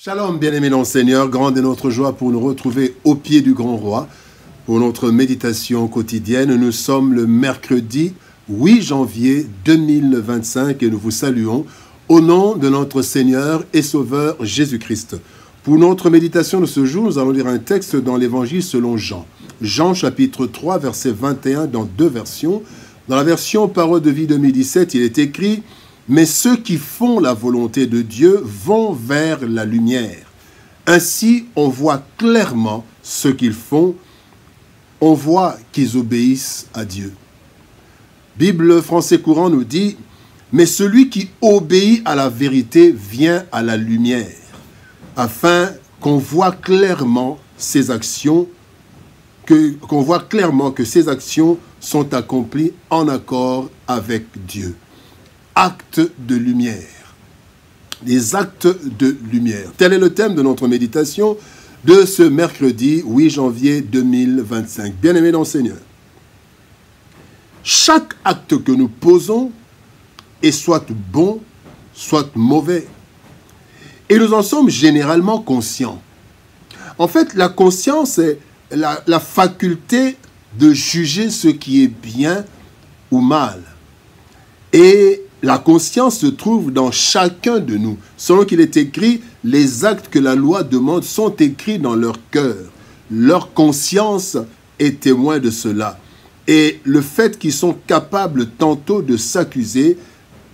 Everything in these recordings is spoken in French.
Shalom, bien-aimés dans le Seigneur, grande est notre joie pour nous retrouver au pied du grand roi pour notre méditation quotidienne. Nous sommes le mercredi 8 janvier 2025 et nous vous saluons au nom de notre Seigneur et Sauveur Jésus-Christ. Pour notre méditation de ce jour, nous allons lire un texte dans l'Évangile selon Jean. Jean chapitre 3, verset 21 dans deux versions. Dans la version Parole de vie 2017, il est écrit « Mais ceux qui font la volonté de Dieu vont vers la lumière. Ainsi, on voit clairement ce qu'ils font. On voit qu'ils obéissent à Dieu. » Bible français courant nous dit « Mais celui qui obéit à la vérité vient à la lumière, afin qu'on voit clairement ses actions, qu'on voit clairement que ses actions sont accomplies en accord avec Dieu. » Actes de lumière. Les actes de lumière. Tel est le thème de notre méditation de ce mercredi 8 janvier 2025. Bien-aimés dans le Seigneur, chaque acte que nous posons est soit bon, soit mauvais. Et nous en sommes généralement conscients. En fait, la conscience est la faculté de juger ce qui est bien ou mal. Et la conscience se trouve dans chacun de nous. Selon qu'il est écrit, les actes que la loi demande sont écrits dans leur cœur. Leur conscience est témoin de cela. Et le fait qu'ils sont capables tantôt de s'accuser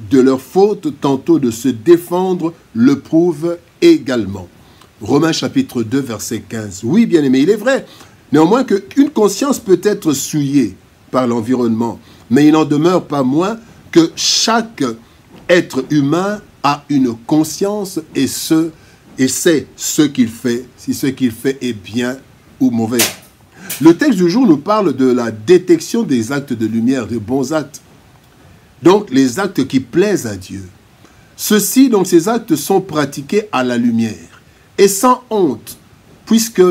de leurs fautes, tantôt de se défendre, le prouve également. Romains chapitre 2, verset 15. Oui, bien aimé, il est vrai. Néanmoins qu'une conscience peut être souillée par l'environnement, mais il n'en demeure pas moins que chaque être humain a une conscience et sait ce qu'il fait, si ce qu'il fait est bien ou mauvais. Le texte du jour nous parle de la détection des actes de lumière, des bons actes. Donc, les actes qui plaisent à Dieu. Ceux-ci, donc, ces actes sont pratiqués à la lumière et sans honte, puisque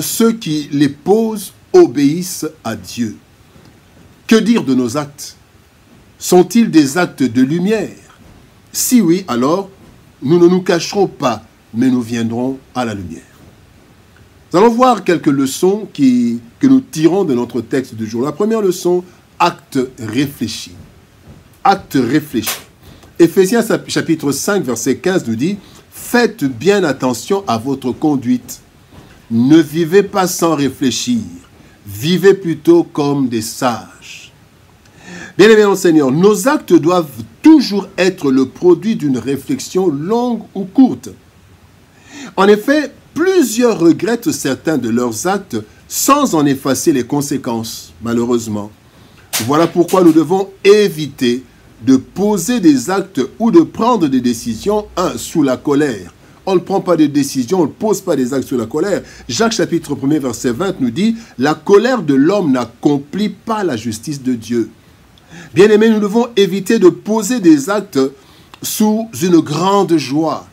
ceux qui les posent obéissent à Dieu. Que dire de nos actes ? Sont-ils des actes de lumière? Si oui, alors, nous ne nous cacherons pas, mais nous viendrons à la lumière. Nous allons voir quelques leçons que nous tirons de notre texte du jour. La première leçon, acte réfléchi. Acte réfléchi. Éphésiens chapitre 5, verset 15 nous dit « Faites bien attention à votre conduite. Ne vivez pas sans réfléchir. Vivez plutôt comme des sages. » Bien-aimés dans le Seigneur, nos actes doivent toujours être le produit d'une réflexion longue ou courte. En effet, plusieurs regrettent certains de leurs actes sans en effacer les conséquences, malheureusement. Voilà pourquoi nous devons éviter de poser des actes ou de prendre des décisions, sous la colère. On ne prend pas de décision, on ne pose pas des actes sous la colère. Jacques chapitre 1, verset 20 nous dit « La colère de l'homme n'accomplit pas la justice de Dieu. » Bien-aimés, nous devons éviter de poser des actes sous une grande joie.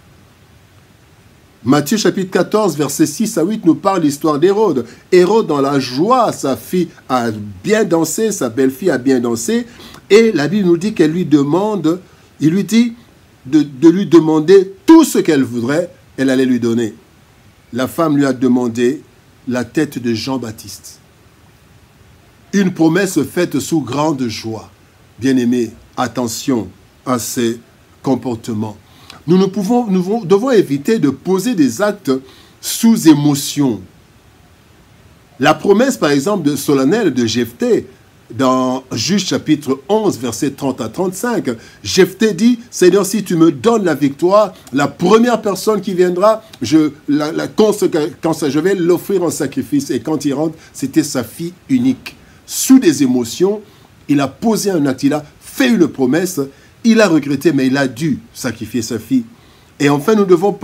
Matthieu chapitre 14, versets 6 à 8 nous parle de l'histoire d'Hérode. Hérode, dans la joie, sa fille a bien dansé, sa belle-fille a bien dansé, et la Bible nous dit qu'elle lui demande, il lui dit de lui demander tout ce qu'elle voudrait, elle allait lui donner. La femme lui a demandé la tête de Jean-Baptiste. Une promesse faite sous grande joie. Bien-aimés, attention à ces comportements. Nous devons éviter de poser des actes sous émotion. La promesse, par exemple, solennelle de Jephthé, dans Juges chapitre 11, versets 30 à 35, Jephthé dit, « Seigneur, si tu me donnes la victoire, la première personne qui viendra, je vais l'offrir en sacrifice. » Et quand il rentre, c'était sa fille unique. Sous des émotions, il a posé un acte, il a fait une promesse, il a regretté, mais il a dû sacrifier sa fille. Et enfin, nous devons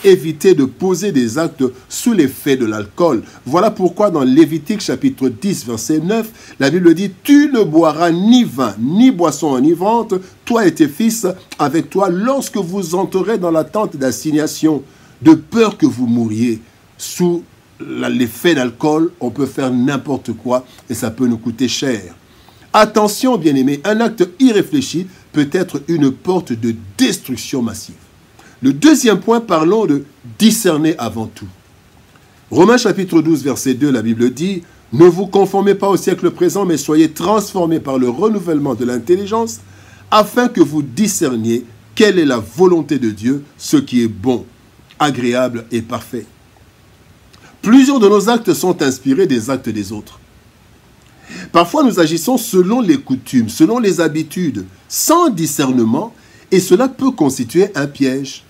éviter de poser des actes sous l'effet de l'alcool. Voilà pourquoi dans Lévitique chapitre 10, verset 9, la Bible dit « Tu ne boiras ni vin, ni boisson enivrante, toi et tes fils avec toi, lorsque vous entrerez dans la tente d'assignation, de peur que vous mouriez. » Sous l'effet d'alcool, on peut faire n'importe quoi et ça peut nous coûter cher. Attention, bien-aimés, un acte irréfléchi peut être une porte de destruction massive. Le deuxième point, parlons de discerner avant tout. Romains chapitre 12, verset 2, la Bible dit « Ne vous conformez pas au siècle présent, mais soyez transformés par le renouvellement de l'intelligence, afin que vous discerniez quelle est la volonté de Dieu, ce qui est bon, agréable et parfait. » Plusieurs de nos actes sont inspirés des actes des autres. Parfois, nous agissons selon les coutumes, selon les habitudes, sans discernement, et cela peut constituer un piège.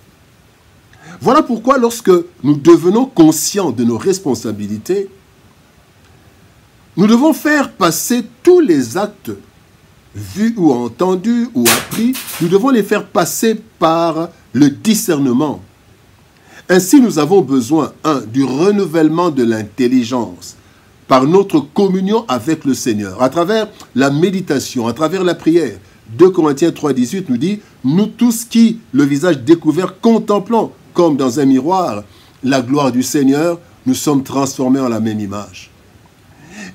Voilà pourquoi, lorsque nous devenons conscients de nos responsabilités, nous devons faire passer tous les actes vus ou entendus ou appris, nous devons les faire passer par le discernement. Ainsi, nous avons besoin, du renouvellement de l'intelligence, par notre communion avec le Seigneur, à travers la méditation, à travers la prière. 2 Corinthiens 3, 18 nous dit « Nous tous qui, le visage découvert, contemplons, comme dans un miroir, la gloire du Seigneur, nous sommes transformés en la même image. »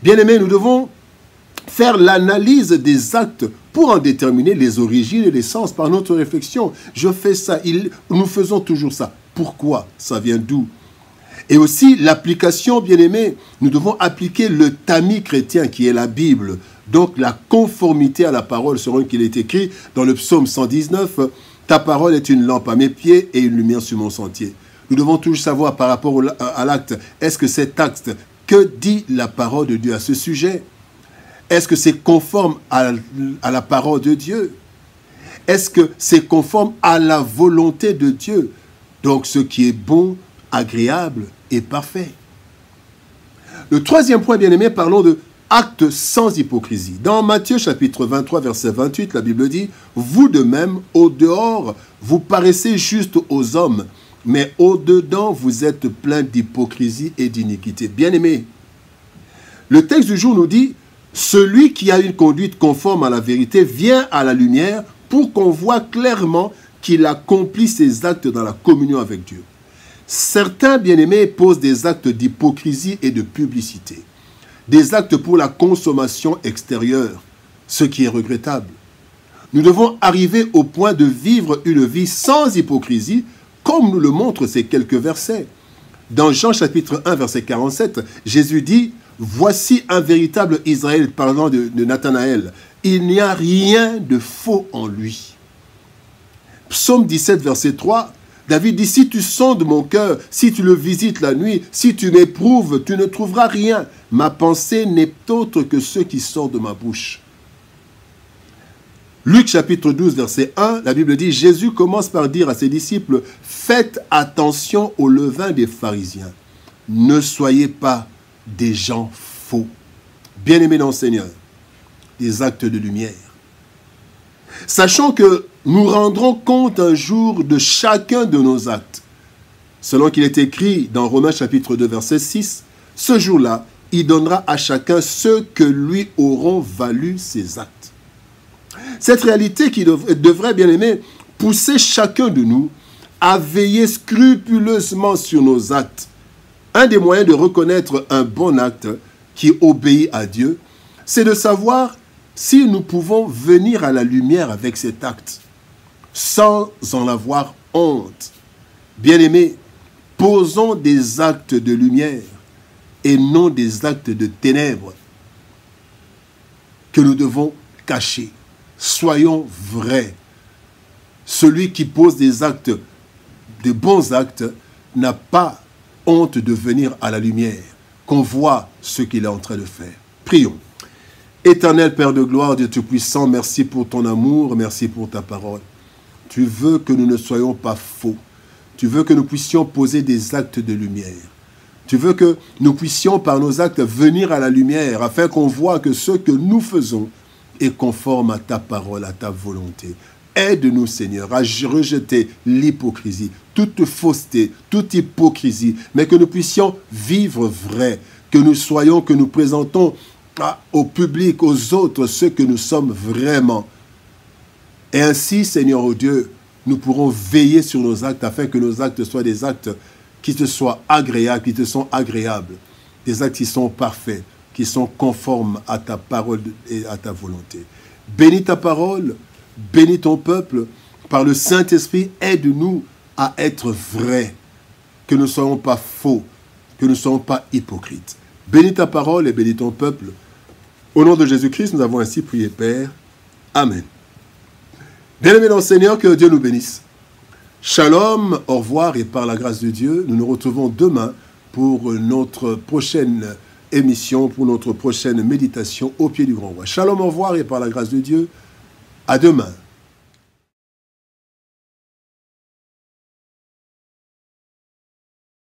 Bien-aimés, nous devons faire l'analyse des actes pour en déterminer les origines et les sens par notre réflexion. Je fais ça, nous faisons toujours ça. Pourquoi? Ça vient d'où? Et aussi l'application, bien-aimés, nous devons appliquer le tamis chrétien qui est la Bible. Donc la conformité à la parole, selon qu'il est écrit dans le psaume 119, « Ta parole est une lampe à mes pieds et une lumière sur mon sentier. » Nous devons toujours savoir par rapport à l'acte, est-ce que cet acte, que dit la parole de Dieu à ce sujet? Est-ce que c'est conforme à la parole de Dieu? Est-ce que c'est conforme à la volonté de Dieu? Donc ce qui est bon, agréable et parfait. Le troisième point, bien-aimé, parlons de actes sans hypocrisie. Dans Matthieu chapitre 23, verset 28, la Bible dit « Vous de même, au dehors, vous paraissez juste aux hommes, mais au dedans, vous êtes plein d'hypocrisie et d'iniquité. » Bien-aimé, le texte du jour nous dit « Celui qui a une conduite conforme à la vérité vient à la lumière pour qu'on voit clairement qu'il accomplit ses actes dans la communion avec Dieu. » Certains, bien-aimés, posent des actes d'hypocrisie et de publicité. Des actes pour la consommation extérieure, ce qui est regrettable. Nous devons arriver au point de vivre une vie sans hypocrisie, comme nous le montrent ces quelques versets. Dans Jean chapitre 1, verset 47, Jésus dit « Voici un véritable Israël, parlant de Nathanaël. Il n'y a rien de faux en lui. » Psaume 17, verset 3, David dit « Si tu sondes mon cœur, si tu le visites la nuit, si tu m'éprouves, tu ne trouveras rien. Ma pensée n'est autre que ce qui sort de ma bouche. » Luc chapitre 12, verset 1, la Bible dit « Jésus commence par dire à ses disciples « Faites attention au levain des pharisiens. Ne soyez pas des gens faux. » Bien-aimés dans le Seigneur, des actes de lumière. Sachant que nous rendrons compte un jour de chacun de nos actes. Selon qu'il est écrit dans Romains chapitre 2, verset 6, « Ce jour-là, il donnera à chacun ce que lui auront valu ses actes. » Cette réalité qui devrait, bien aimé, pousser chacun de nous à veiller scrupuleusement sur nos actes. Un des moyens de reconnaître un bon acte qui obéit à Dieu, c'est de savoir si nous pouvons venir à la lumière avec cet acte, sans en avoir honte. Bien-aimés, posons des actes de lumière et non des actes de ténèbres que nous devons cacher. Soyons vrais. Celui qui pose des actes, de bons actes, n'a pas honte de venir à la lumière, qu'on voit ce qu'il est en train de faire. Prions. Éternel Père de gloire, Dieu Tout-Puissant, merci pour ton amour, merci pour ta parole. Tu veux que nous ne soyons pas faux. Tu veux que nous puissions poser des actes de lumière. Tu veux que nous puissions par nos actes venir à la lumière afin qu'on voit que ce que nous faisons est conforme à ta parole, à ta volonté. Aide-nous, Seigneur, à rejeter l'hypocrisie, toute fausseté, toute hypocrisie, mais que nous puissions vivre vrai, que nous présentons au public, aux autres, ce que nous sommes vraiment. Et ainsi, Seigneur, oh Dieu, nous pourrons veiller sur nos actes afin que nos actes soient des actes qui te soient agréables, qui te sont agréables, des actes qui sont parfaits, qui sont conformes à ta parole et à ta volonté. Bénis ta parole, bénis ton peuple, par le Saint-Esprit, aide-nous à être vrais, que nous ne soyons pas faux, que nous ne soyons pas hypocrites. Bénis ta parole et bénis ton peuple. Au nom de Jésus-Christ, nous avons ainsi prié, Père. Amen. Bien-aimés dans le Seigneur, que Dieu nous bénisse. Shalom, au revoir et par la grâce de Dieu, nous nous retrouvons demain pour notre prochaine émission, pour notre prochaine méditation au pied du grand roi. Shalom, au revoir et par la grâce de Dieu, à demain.